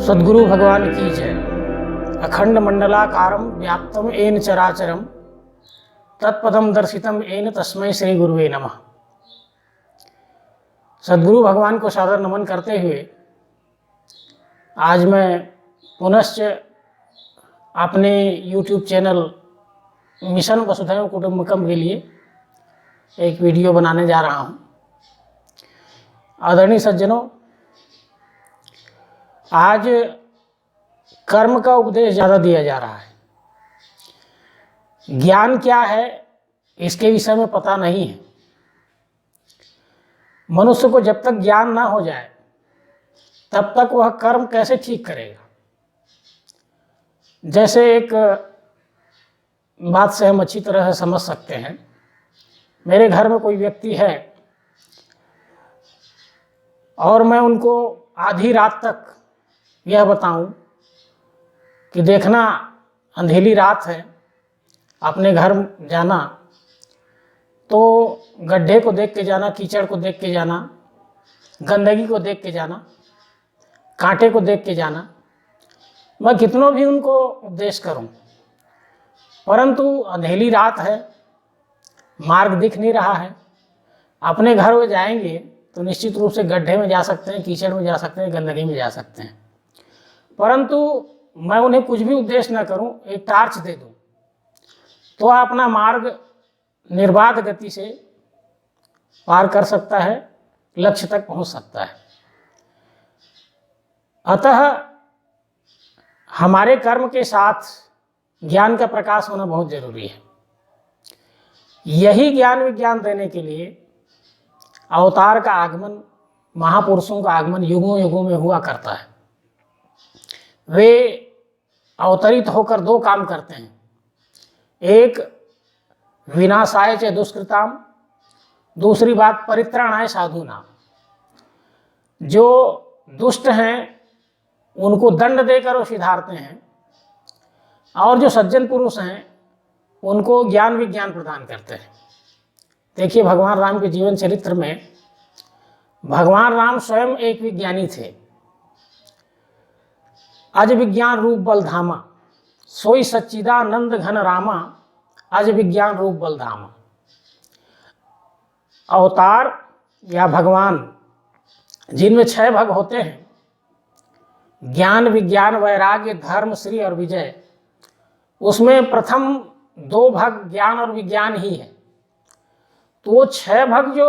सद्गुरु भगवान की जय। अखंड मंडलाकारं व्याप्तम येन चराचरम तत्पदम दर्शितम येन तस्मै श्री गुरुवे नमः। सद्गुरु भगवान को सादर नमन करते हुए आज मैं पुनश्च अपने YouTube चैनल मिशन वसुधैव कुटुंबकम के लिए एक वीडियो बनाने जा रहा हूँ। आदरणीय सज्जनों, आज कर्म का उपदेश ज़्यादा दिया जा रहा है। ज्ञान क्या है इसके विषय में पता नहीं है। मनुष्य को जब तक ज्ञान ना हो जाए तब तक वह कर्म कैसे ठीक करेगा। जैसे एक बात से हम अच्छी तरह से समझ सकते हैं। मेरे घर में कोई व्यक्ति है और मैं उनको आधी रात तक यह बताऊं कि देखना अंधेरी रात है, अपने घर जाना तो गड्ढे को देख के जाना, कीचड़ को देख के जाना, गंदगी को देख के जाना, कांटे को देख के जाना। मैं कितनों भी उनको उपदेश करूं, परंतु अंधेरी रात है, मार्ग दिख नहीं रहा है। अपने घर में जाएंगे तो निश्चित रूप से गड्ढे में जा सकते हैं, कीचड़ में जा सकते हैं, गंदगी में जा सकते हैं, परंतु मैं उन्हें कुछ भी उपदेश न करूं, एक टार्च दे दूं तो अपना मार्ग निर्बाध गति से पार कर सकता है, लक्ष्य तक पहुंच सकता है। अतः हमारे कर्म के साथ ज्ञान का प्रकाश होना बहुत जरूरी है। यही ज्ञान विज्ञान देने के लिए अवतार का आगमन, महापुरुषों का आगमन युगों युगों में हुआ करता है। वे अवतरित होकर दो काम करते हैं। एक विनाशाय च दुष्कृताम, दूसरी बात परित्राणाय साधूनाम। जो दुष्ट हैं उनको दंड देकर वो सिधारते हैं और जो सज्जन पुरुष हैं उनको ज्ञान विज्ञान प्रदान करते हैं। देखिए, भगवान राम के जीवन चरित्र में भगवान राम स्वयं एक विज्ञानी थे। अज विज्ञान रूप बल धामा, सोई सच्चिदानंद घन रामा, अज विज्ञान रूप बल धामा। अवतार या भगवान जिनमें 6 भग होते हैं, ज्ञान विज्ञान वैराग्य धर्म श्री और विजय, उसमें प्रथम 2 भग ज्ञान और विज्ञान ही है। तो वो 6 भग, जो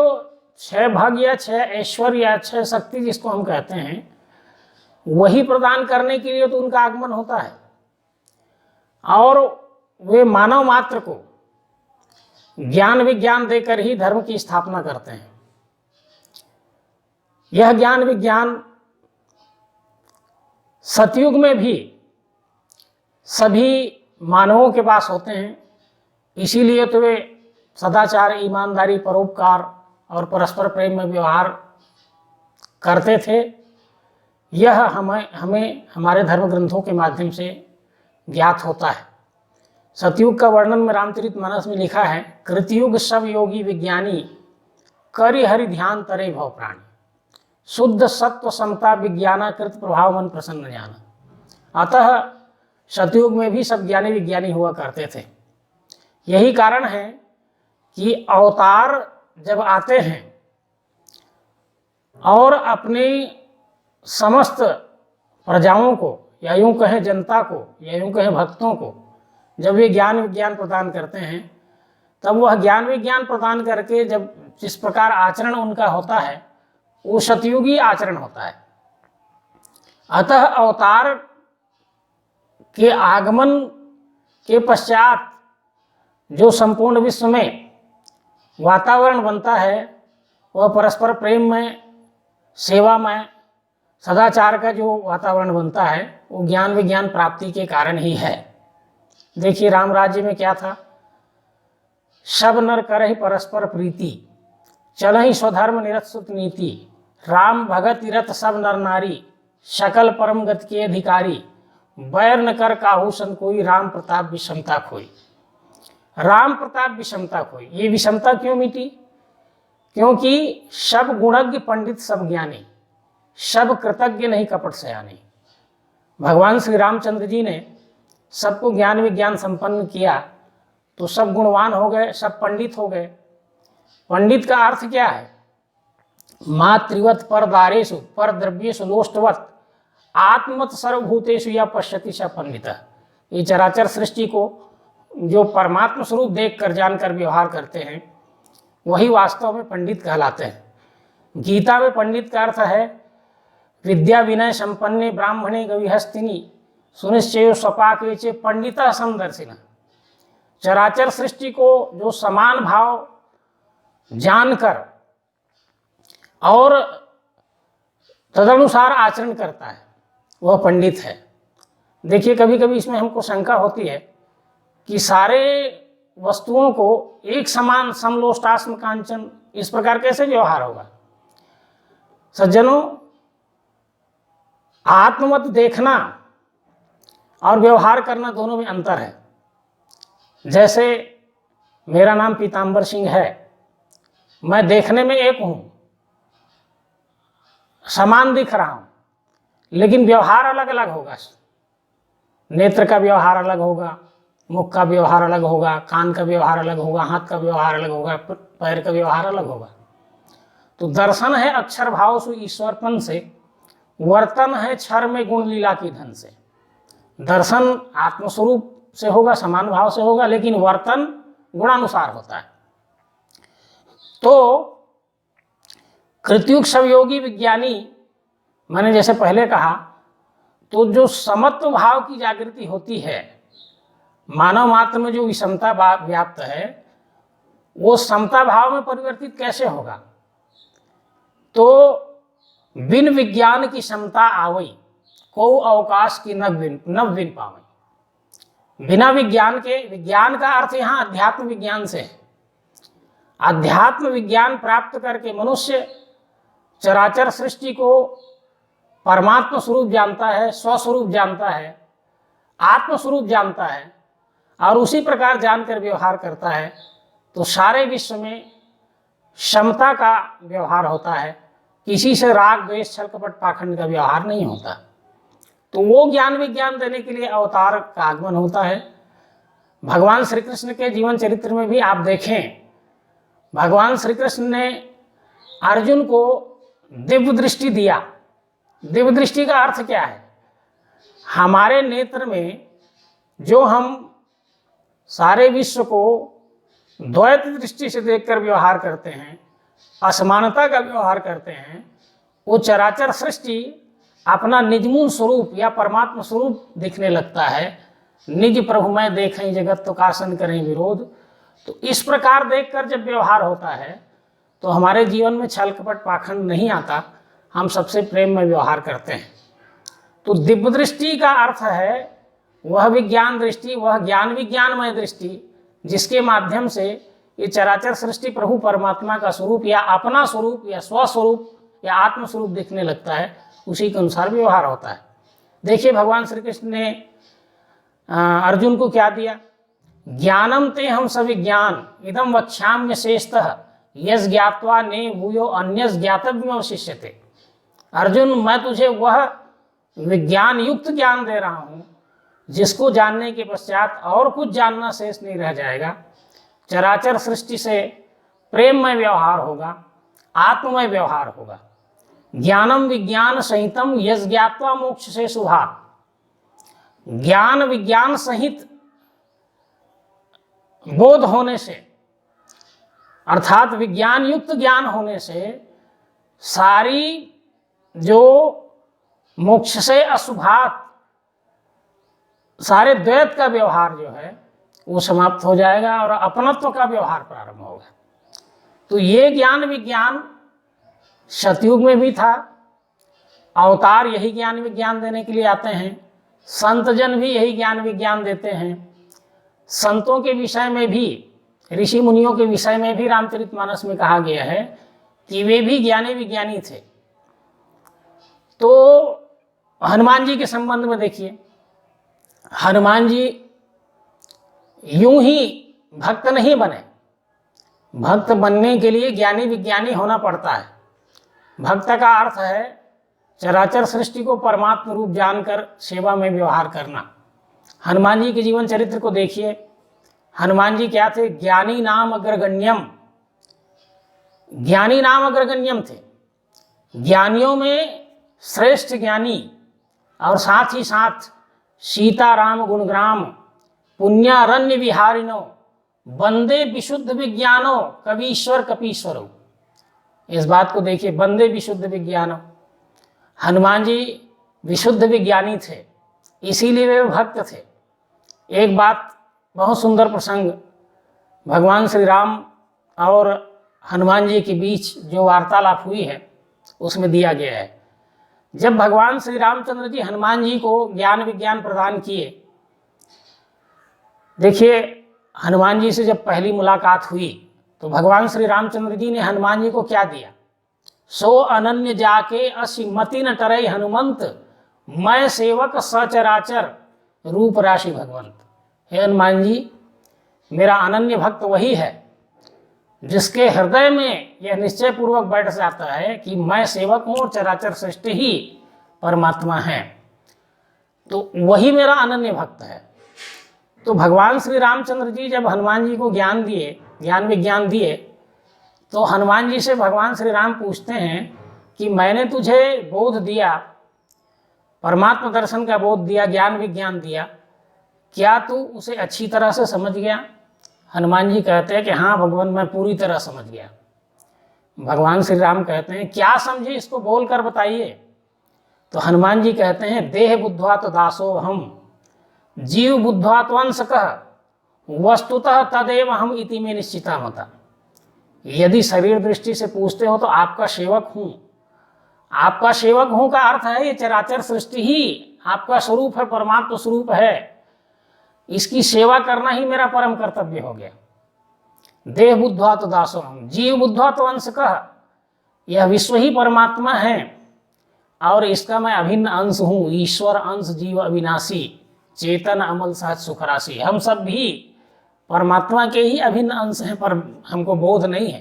6 भग या 6 ऐश्वर्य या 6 शक्ति जिसको हम कहते हैं, वही प्रदान करने के लिए तो उनका आगमन होता है और वे मानव मात्र को ज्ञान विज्ञान देकर ही धर्म की स्थापना करते हैं। यह ज्ञान विज्ञान सतयुग में भी सभी मानवों के पास होते हैं। इसीलिए तो वे सदाचार, ईमानदारी, परोपकार और परस्पर प्रेम में व्यवहार करते थे। यह हमें हमारे धर्म ग्रंथों के माध्यम से ज्ञात होता है। सतयुग का वर्णन में रामचरितमानस में लिखा है, कृतयुग सब योगी विज्ञानी, करि हरि ध्यान तरे भव प्राणी, शुद्ध सत्व समता विज्ञानाकृत प्रभाव मन प्रसन्न जाना। अतः सतयुग में भी सब ज्ञानी विज्ञानी हुआ करते थे। यही कारण है कि अवतार जब आते हैं और अपने समस्त प्रजाओं को, या यूं कहें जनता को, या यूं कहें भक्तों को, जब वे ज्ञान विज्ञान प्रदान करते हैं, तब वह ज्ञान विज्ञान प्रदान करके जब जिस प्रकार आचरण उनका होता है वो सतयुगी आचरण होता है। अतः अवतार के आगमन के पश्चात जो संपूर्ण विश्व में वातावरण बनता है वह परस्पर प्रेम में, सेवा में, सदाचार का जो वातावरण बनता है वो ज्ञान विज्ञान प्राप्ति के कारण ही है। देखिए, राम राज्य में क्या था, सब नर करहि परस्पर प्रीति, चलहि स्वधर्म निरत सुत नीति, राम भगत रत सब नर नारी, सकल परम गति के अधिकारी, बैर न कर काहू सन कोई, राम प्रताप विषमता खोई। राम प्रताप विषमता खोई। ये विषमता क्यों मिटी? क्योंकि सब गुणज्ञ पंडित सब ज्ञानी, सब कृतज्ञ नहीं कपट सयानी। भगवान श्री रामचंद्र जी ने सबको ज्ञान विज्ञान संपन्न किया तो सब गुणवान हो गए, सब पंडित हो गए। पंडित का अर्थ क्या है? मातृवत पर दारेशु पर द्रव्येशु लोष्टवत आत्मत सर्वभूतेषु या पश्यति स पंडितः। ये चराचर सृष्टि को जो परमात्मा स्वरूप देखकर जानकर व्यवहार करते हैं वही वास्तव में पंडित कहलाते हैं। गीता में पंडित का अर्थ है विद्या विनय संपन्ने ब्राह्मणे गविहस्तिनी सुनिश्चय स्वपाके चे पंडिता समदर्शिना। चराचर सृष्टि को जो समान भाव जानकर और तदनुसार आचरण करता है वह पंडित है। देखिए, कभी कभी इसमें हमको शंका होती है कि सारे वस्तुओं को एक समान समलोष्टास्म कांचन इस प्रकार कैसे व्यवहार होगा। सज्जनों, आत्मवत देखना और व्यवहार करना दोनों में अंतर है। जैसे मेरा नाम पीताम्बर सिंह है, मैं देखने में एक हूं, समान दिख रहा हूं, लेकिन व्यवहार अलग अलग होगा। नेत्र का व्यवहार अलग होगा, मुख का व्यवहार अलग होगा, कान का व्यवहार अलग होगा, हाथ का व्यवहार अलग होगा, पैर का व्यवहार अलग होगा। तो दर्शन है अक्षर भाव सु ईश्वरपन से, वर्तन है क्षर में गुण लीला की धन से। दर्शन आत्मस्वरूप से होगा, समान भाव से होगा, लेकिन वर्तन गुणानुसार होता है। तो कृत्युग सवयोगी विज्ञानी, मैंने जैसे पहले कहा, तो जो समत्व भाव की जागृति होती है, मानव मात्र में जो विषमता व्याप्त है वो समता भाव में परिवर्तित कैसे होगा? तो बिन विज्ञान की समता आवई को अवकाश की नव बिन पावई। बिना विज्ञान के, विज्ञान का अर्थ यहाँ अध्यात्म विज्ञान से है। अध्यात्म विज्ञान प्राप्त करके मनुष्य चराचर सृष्टि को परमात्मा स्वरूप जानता है, स्वस्वरूप जानता है, आत्मस्वरूप जानता है और उसी प्रकार जानकर व्यवहार करता है। तो सारे विश्व में समता का व्यवहार होता है, किसी से राग द्वेष छल कपट पाखंड का व्यवहार नहीं होता। तो वो ज्ञान विज्ञान देने के लिए अवतार का आगमन होता है। भगवान श्री कृष्ण के जीवन चरित्र में भी आप देखें, भगवान श्री कृष्ण ने अर्जुन को दिव्य दृष्टि दिया। दिव्य दृष्टि का अर्थ क्या है? हमारे नेत्र में जो हम सारे विश्व को द्वैत दृष्टि से देखकर व्यवहार करते हैं, असमानता का व्यवहार करते हैं, वो चराचर सृष्टि अपना निजमूल स्वरूप या परमात्मा स्वरूप दिखने लगता है। निज प्रभु मैं देखें जगत तो कासन करें विरोध। तो इस प्रकार देखकर जब व्यवहार होता है तो हमारे जीवन में छल कपट पाखंड नहीं आता, हम सबसे प्रेम में व्यवहार करते हैं। तो दिव्य दृष्टि का अर्थ है वह विज्ञान दृष्टि, वह ज्ञान विज्ञानमय दृष्टि जिसके माध्यम से ये चराचर सृष्टि प्रभु परमात्मा का स्वरूप या अपना स्वरूप या स्वस्वरूप या आत्मस्वरूप दिखने लगता है, उसी के अनुसार व्यवहार होता है। देखिए, भगवान श्री कृष्ण ने अर्जुन को क्या दिया? ज्ञानम ते हम सविज्ञान इदम वक्ष्याम्य शेषतः यस ज्ञात्वा ने भूयो अन्यस ज्ञातव्यमवशिष्यते। अर्जुन, मैं तुझे वह विज्ञान युक्त ज्ञान दे रहा हूँ जिसको जानने के पश्चात और कुछ जानना शेष नहीं रह जाएगा। चराचर सृष्टि से प्रेममय व्यवहार होगा, आत्ममय व्यवहार होगा। ज्ञानम विज्ञान सहितम यस ज्ञात्वा मोक्ष से शुभा। ज्ञान विज्ञान सहित बोध होने से, अर्थात विज्ञान युक्त ज्ञान होने से सारी जो मोक्ष से अशुभात सारे द्वैत का व्यवहार जो है वो समाप्त हो जाएगा और अपनत्व का व्यवहार प्रारंभ होगा। तो ये ज्ञान विज्ञान सतयुग में भी था, अवतार यही ज्ञान विज्ञान देने के लिए आते हैं, संत जन भी यही ज्ञान विज्ञान देते हैं। संतों के विषय में भी, ऋषि मुनियों के विषय में भी रामचरितमानस में कहा गया है कि वे भी ज्ञानी विज्ञानी थे। तो हनुमान जी के संबंध में देखिए, हनुमान जी यूं ही भक्त नहीं बने, भक्त बनने के लिए ज्ञानी विज्ञानी होना पड़ता है। भक्त का अर्थ है चराचर सृष्टि को परमात्म रूप जानकर सेवा में व्यवहार करना। हनुमान जी के जीवन चरित्र को देखिए। हनुमान जी क्या थे? ज्ञानी नाम अग्रगण्यम, ज्ञानी नाम अग्रगण्यम थे। ज्ञानियों में श्रेष्ठ ज्ञानी, और साथ ही साथ सीताराम गुणग्राम पुण्यारण्य विहारिनो बंदे विशुद्ध विज्ञानो कवीश्वर कपीश्वरो। इस बात को देखिए, बंदे विशुद्ध विज्ञानो। हनुमान जी विशुद्ध विज्ञानी थे, इसीलिए वे भक्त थे। एक बात, बहुत सुंदर प्रसंग भगवान श्री राम और हनुमान जी के बीच जो वार्तालाप हुई है उसमें दिया गया है। जब भगवान श्री रामचंद्र जी हनुमान जी को ज्ञान विज्ञान प्रदान किए, देखिए हनुमान जी से जब पहली मुलाकात हुई तो भगवान श्री रामचंद्र जी ने हनुमान जी को क्या दिया? सो अनन्य जाके असिमति न टरई हनुमंत, मैं सेवक सचराचर रूप राशि भगवंत। हे हनुमान जी, मेरा अनन्य भक्त वही है जिसके हृदय में यह निश्चय पूर्वक बैठ जाता है कि मैं सेवक हूं और चराचर सृष्टि ही परमात्मा है, तो वही मेरा अनन्य भक्त है। तो भगवान श्री रामचंद्र जी जब हनुमान जी को ज्ञान दिए, ज्ञान विज्ञान दिए, तो हनुमान जी से भगवान श्री राम पूछते हैं कि मैंने तुझे बोध दिया, परमात्मा दर्शन का बोध दिया, ज्ञान विज्ञान दिया, क्या तू उसे अच्छी तरह से समझ गया? हनुमान जी कहते हैं कि हाँ भगवान, मैं पूरी तरह समझ गया। भगवान श्री राम कहते हैं क्या समझे, इसको बोल कर बताइए। तो हनुमान जी कहते हैं देह बुद्ध्वा तो दासो हम, जीव बुद्ध्वा तो अंशकः, वस्तुतः तदेव हम इति में निश्चिता मता। यदि शरीर दृष्टि से पूछते हो तो आपका सेवक हूँ। आपका सेवक हूँ का अर्थ है ये चराचर सृष्टि ही आपका स्वरूप है, परमात्मा स्वरूप है, इसकी सेवा करना ही मेरा परम कर्तव्य हो गया। देह बुद्ध्वा तो दासो हम, जीव बुद्ध्वा तो अंशकः, यह विश्व ही परमात्मा है और इसका मैं अभिन्न अंश हूँ। ईश्वर अंश जीव अविनाशी, चेतन अमल सहज सुखराशि। हम सब भी परमात्मा के ही अभिन्न अंश हैं, पर हमको बोध नहीं है।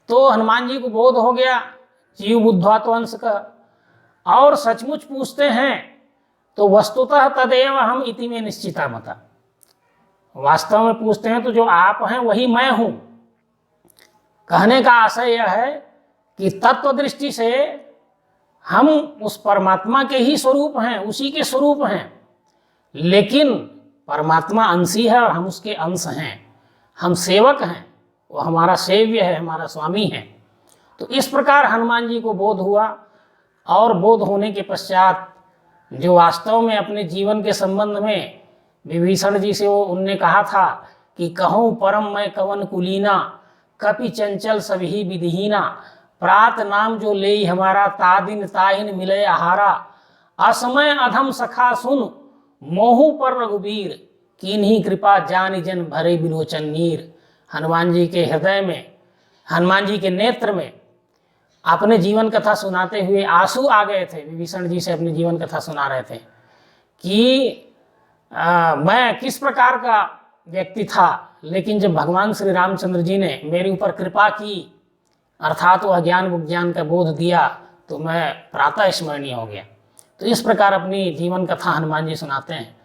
तो हनुमान जी को बोध हो गया जीव बुद्ध्वा तो अंश का, और सचमुच पूछते हैं तो वस्तुतः तदेव हम इति में निश्चिता मता। वास्तव में पूछते हैं तो जो आप हैं वही मैं हूं। कहने का आशय यह है कि तत्व दृष्टि से हम उस परमात्मा के ही स्वरूप हैं, उसी के स्वरूप हैं, लेकिन परमात्मा अंशी है और हम उसके अंश हैं। हम सेवक हैं, वो हमारा सेव्य है, हमारा स्वामी है। तो इस प्रकार हनुमान जी को बोध हुआ, और बोध होने के पश्चात जो वास्तव में अपने जीवन के संबंध में विभीषण जी से उनने कहा था कि कहूँ परम मैं कवन कुलीना, कपि चंचल सभी विधिहीना, प्रात नाम जो ले हमारा, तादिन ताहिन मिले आहारा, असमय अधम सखा सुन, मोहू पर रघुबीर, कीन्ही कृपा जानि जन भरे बिलोचन नीर। हनुमान जी के हृदय में, हनुमान जी के नेत्र में अपने जीवन कथा सुनाते हुए आंसू आ गए थे। विभीषण जी से अपनी जीवन कथा सुना रहे थे कि मैं किस प्रकार का व्यक्ति था, लेकिन जब भगवान श्री रामचंद्र जी ने मेरे ऊपर कृपा की, अर्थात वह ज्ञान विज्ञान का बोध दिया, तो मैं प्रातः स्मरणीय हो गया। तो इस प्रकार अपनी जीवन कथा हनुमान जी सुनाते हैं।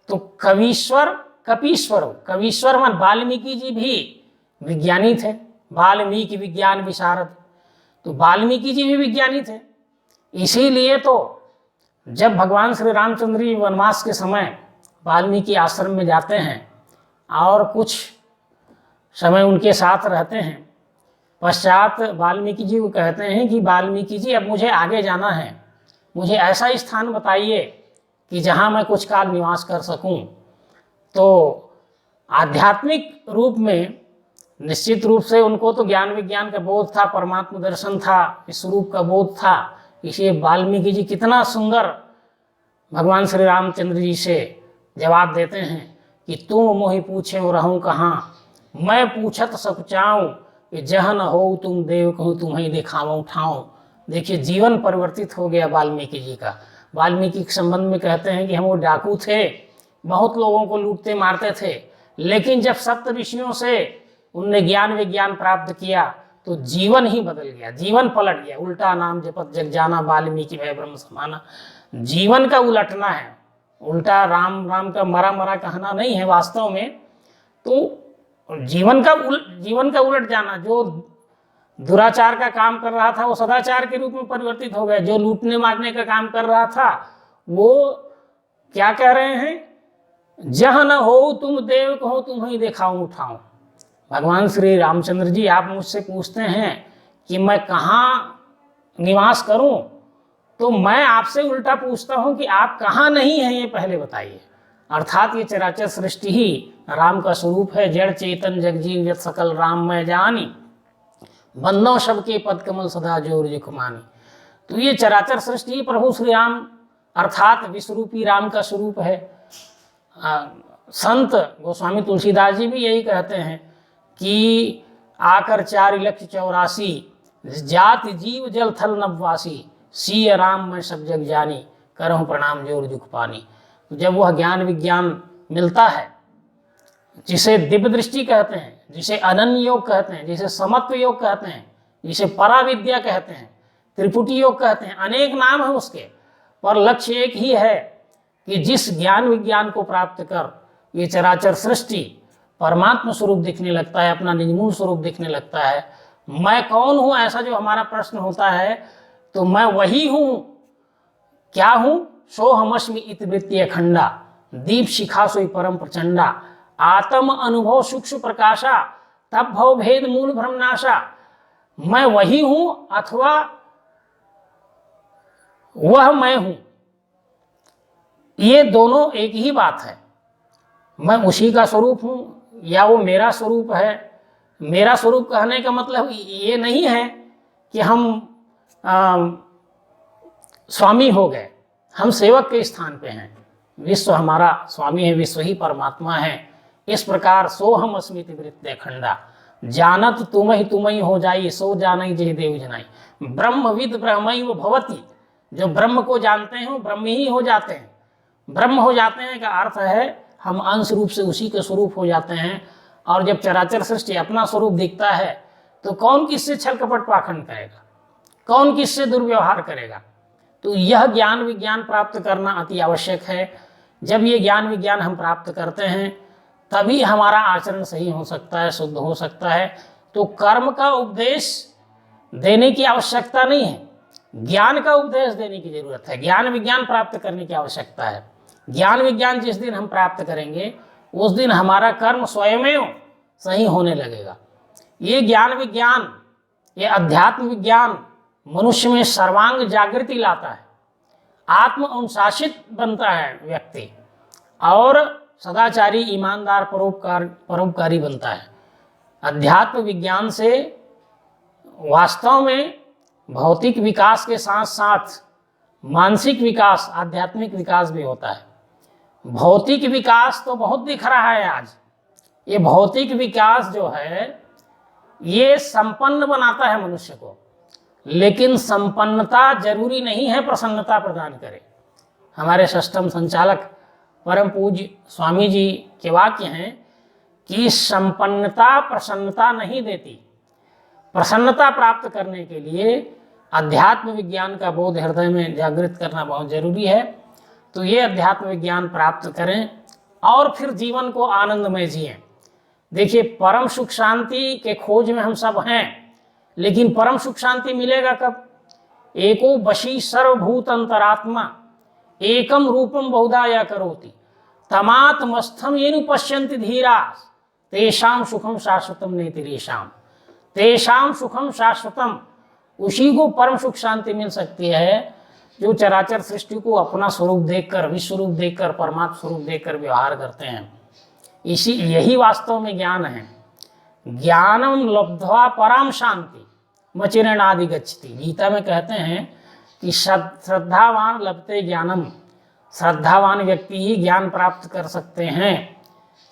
तो कवीश्वर कपीश्वर, कवीश्वर मान वाल्मीकि जी भी विज्ञानी थे, वाल्मीकि विज्ञान विशारद। तो वाल्मीकि जी भी विज्ञानी थे, इसीलिए तो जब भगवान श्री रामचंद्र जी वनवास के समय वाल्मीकि आश्रम में जाते हैं और कुछ समय उनके साथ रहते हैं, पश्चात वाल्मीकि जी को कहते हैं कि वाल्मीकि जी अब मुझे आगे जाना है, मुझे ऐसा स्थान बताइए कि जहाँ मैं कुछ काल निवास कर सकूं। तो आध्यात्मिक रूप में निश्चित रूप से उनको तो ज्ञान विज्ञान का बोध था, परमात्मा दर्शन था, इस स्वरूप का बोध था। इसलिए वाल्मीकि जी कितना सुंदर भगवान श्री रामचंद्र जी से जवाब देते हैं कि तुम मोहि पूछे रहूं कहाँ, मैं पूछत सकुचाऊं, कि जह न हो तुम देव कहूँ तुम्हें दिखाऊं ठाऊं। देखिए जीवन परिवर्तित हो गया वाल्मीकि जी का। वाल्मीकि के संबंध में कहते हैं कि हम वो डाकू थे, बहुत लोगों को लूटते मारते थे, लेकिन जब सप्त ऋषियों से उनने ज्ञान विज्ञान प्राप्त किया तो जीवन ही बदल गया, जीवन पलट गया। उल्टा नाम जपत जग जाना, वाल्मीकि भय ब्रह्म समाना। जीवन का उलटना है, उल्टा राम राम का मरा मरा कहना नहीं है वास्तव में। तो जीवन का उलट जाना, जो दुराचार का काम कर रहा था वो सदाचार के रूप में परिवर्तित हो गया, जो लूटने मारने का काम कर रहा था वो क्या कह रहे हैं, जह न हो तुम देव कहो तुम्हें दिखाऊं उठाऊं। भगवान श्री रामचंद्र जी आप मुझसे पूछते हैं कि मैं कहाँ निवास करूं, तो मैं आपसे उल्टा पूछता हूं कि आप कहाँ नहीं हैं ये पहले बताइए। अर्थात ये चराचर सृष्टि ही राम का स्वरूप है। जड़ चेतन जगजीव यत सकल राम मैं जानी, बंदो सबके पद कमल सदा जोर जुखमानी। तो ये चराचर सृष्टि प्रभु श्री राम अर्थात विश्वरूपी राम का स्वरूप है। संत गोस्वामी तुलसीदास जी भी यही कहते हैं कि आकर 4,84,000 जाति जीव जल थल नववासी, सीय राम मैं सब जग जानी, करहूँ प्रणाम जोर दुख पानी। जब वह ज्ञान विज्ञान मिलता है, जिसे दिव्य दृष्टि कहते हैं, जिसे अनन्य योग कहते हैं, जिसे समत्व योग कहते हैं, जिसे पराविद्या कहते हैं, त्रिपुटी योग कहते हैं, अनेक नाम है उसके, पर लक्ष्य एक ही है कि जिस ज्ञान विज्ञान को प्राप्त कर ये चराचर सृष्टि परमात्मा स्वरूप दिखने लगता है, अपना निजमूल स्वरूप दिखने लगता है। मैं कौन हूँ, ऐसा जो हमारा प्रश्न होता है, तो मैं वही हूँ। क्या हूँ? सोहमस्मि इतिवृत्ति अखंडा, दीप शिखा सोई परम प्रचंडा, आत्म अनुभव सूक्ष्म प्रकाशा, तब भव भेद मूल भ्रमनाशा। मैं वही हूँ अथवा वह मैं हूँ, ये दोनों एक ही बात है। मैं उसी का स्वरूप हूँ या वो मेरा स्वरूप है। मेरा स्वरूप कहने का मतलब ये नहीं है कि हम स्वामी हो गए, हम सेवक के स्थान पे हैं। विश्व हमारा स्वामी है, विश्व ही परमात्मा है। इस प्रकार सोहम अस्मिति वृत्ति खंडा, जानत तुम ही हो जाइए, सो जानई जय देव जनाई। ब्रह्मविद ब्रह्मई वो भवती, जो ब्रह्म को जानते हैं वो ब्रह्म ही हो जाते हैं। ब्रह्म हो जाते हैं का अर्थ है हम अंश रूप से उसी के स्वरूप हो जाते हैं। और जब चराचर सृष्टि अपना स्वरूप दिखता है तो कौन किससे छल कपट पाखंड करेगा, कौन किससे दुर्व्यवहार करेगा। तो यह ज्ञान विज्ञान प्राप्त करना अति आवश्यक है। जब ये ज्ञान विज्ञान हम प्राप्त करते हैं तभी हमारा आचरण सही हो सकता है, शुद्ध हो सकता है। तो कर्म का उपदेश देने की आवश्यकता नहीं है, ज्ञान का उपदेश देने की जरूरत है। ज्ञान विज्ञान प्राप्त करने की आवश्यकता है। ज्ञान विज्ञान जिस दिन हम प्राप्त करेंगे उस दिन हमारा कर्म स्वयमेव सही होने लगेगा। ये ज्ञान विज्ञान, ये अध्यात्म विज्ञान मनुष्य में सर्वांग जागृति लाता है, आत्म अनुशासित बनता है व्यक्ति, और सदाचारी ईमानदार परोपकारी बनता है। अध्यात्म विज्ञान से वास्तव में भौतिक विकास के साथ साथ मानसिक विकास, आध्यात्मिक विकास भी होता है। भौतिक विकास तो बहुत दिख रहा है आज। ये भौतिक विकास जो है ये संपन्न बनाता है मनुष्य को, लेकिन संपन्नता जरूरी नहीं है प्रसन्नता प्रदान करे। हमारे सिस्टम संचालक परम पूज्य स्वामी जी के वाक्य हैं कि संपन्नता प्रसन्नता नहीं देती। प्रसन्नता प्राप्त करने के लिए अध्यात्म विज्ञान का बोध हृदय में जागृत करना बहुत जरूरी है। तो ये अध्यात्म विज्ञान प्राप्त करें और फिर जीवन को आनंदमय जिएं। देखिए, परम सुख शांति के खोज में हम सब हैं, लेकिन परम सुख शांति मिलेगा कब? एको बशी सर्वभूत अंतरात्मा एकम रूपम बहुधा या करोति, तमात्मस्थम येनु पश्यन्ति धीरा, तेषाम सुखम शाश्वतम नेतिरेषाम। तेषाम सुखम शाश्वतम, उसी को परम सुख शांति मिल सकती है जो चराचर सृष्टि को अपना स्वरूप देखकर, विश्व रूप देखकर, परमात्मा स्वरूप देखकर व्यवहार करते हैं। यही वास्तव में ज्ञान है। ज्ञानम लब्ध्वा पराम शांति मचिरणादि गच्छति। गीता में कहते हैं कि श्रद्धावान लभते ज्ञानम, श्रद्धावान व्यक्ति ही ज्ञान प्राप्त कर सकते हैं।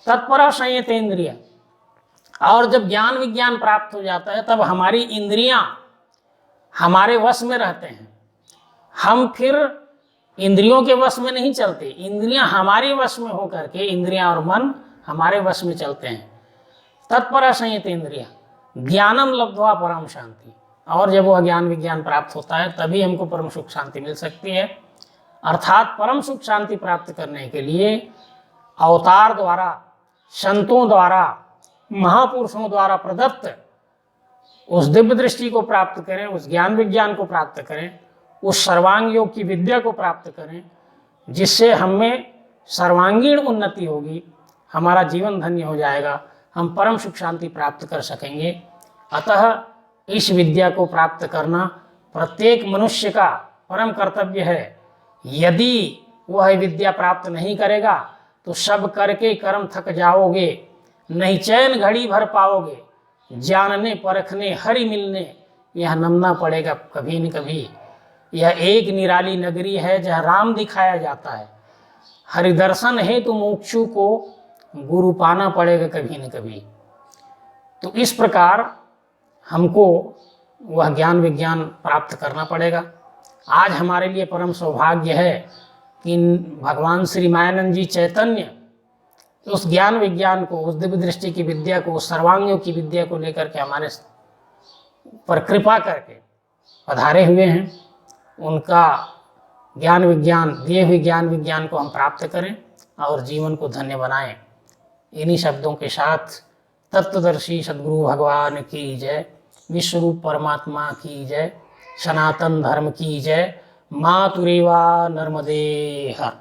तत्परा संयतेन्द्रिय, और जब ज्ञान विज्ञान प्राप्त हो जाता है तब हमारी इंद्रियां हमारे वश में रहते हैं। हम फिर इंद्रियों के वश में नहीं चलते, इंद्रियां हमारे वश में होकर के, इंद्रियां और मन हमारे वश में चलते हैं। तत्पर संयतेन्द्रिय ज्ञानम लब्ध्वा परम शांति। और जब वह ज्ञान विज्ञान प्राप्त होता है तभी हमको परम सुख शांति मिल सकती है। अर्थात परम सुख शांति प्राप्त करने के लिए अवतार द्वारा, संतों द्वारा, महापुरुषों द्वारा प्रदत्त उस दिव्य दृष्टि को प्राप्त करें, उस ज्ञान विज्ञान को प्राप्त करें, उस सर्वांग योग की विद्या को प्राप्त करें, जिससे हमें सर्वांगीण उन्नति होगी, हमारा जीवन धन्य हो जाएगा, हम परम सुख शांति प्राप्त कर सकेंगे। अतः इस विद्या को प्राप्त करना प्रत्येक मनुष्य का परम कर्तव्य है। यदि वह विद्या प्राप्त नहीं करेगा तो सब करके कर्म थक जाओगे, नहीं चैन घड़ी भर पाओगे, जानने परखने हरि मिलने यह नमना पड़ेगा कभी न कभी। यह एक निराली नगरी है जहाँ राम दिखाया जाता है। हरिदर्शन हेतु मुमुक्षु को गुरु पाना पड़ेगा कभी न कभी। तो इस प्रकार हमको वह ज्ञान विज्ञान प्राप्त करना पड़ेगा। आज हमारे लिए परम सौभाग्य है कि भगवान श्री मायानंद जी चैतन्य उस ज्ञान विज्ञान को, उस दिव्य दृष्टि की विद्या को, उस सर्वांगियों की विद्या को लेकर के हमारे पर कृपा करके पधारे हुए हैं। उनका ज्ञान विज्ञान, दिए हुए ज्ञान विज्ञान को हम प्राप्त करें और जीवन को धन्य बनाएं। इन्हीं शब्दों के साथ तत्वदर्शी सद्गुरु भगवान की जय, विश्वरूप परमात्मा की जय, सनातन धर्म की जय, मातुरेवा नर्मदे हर।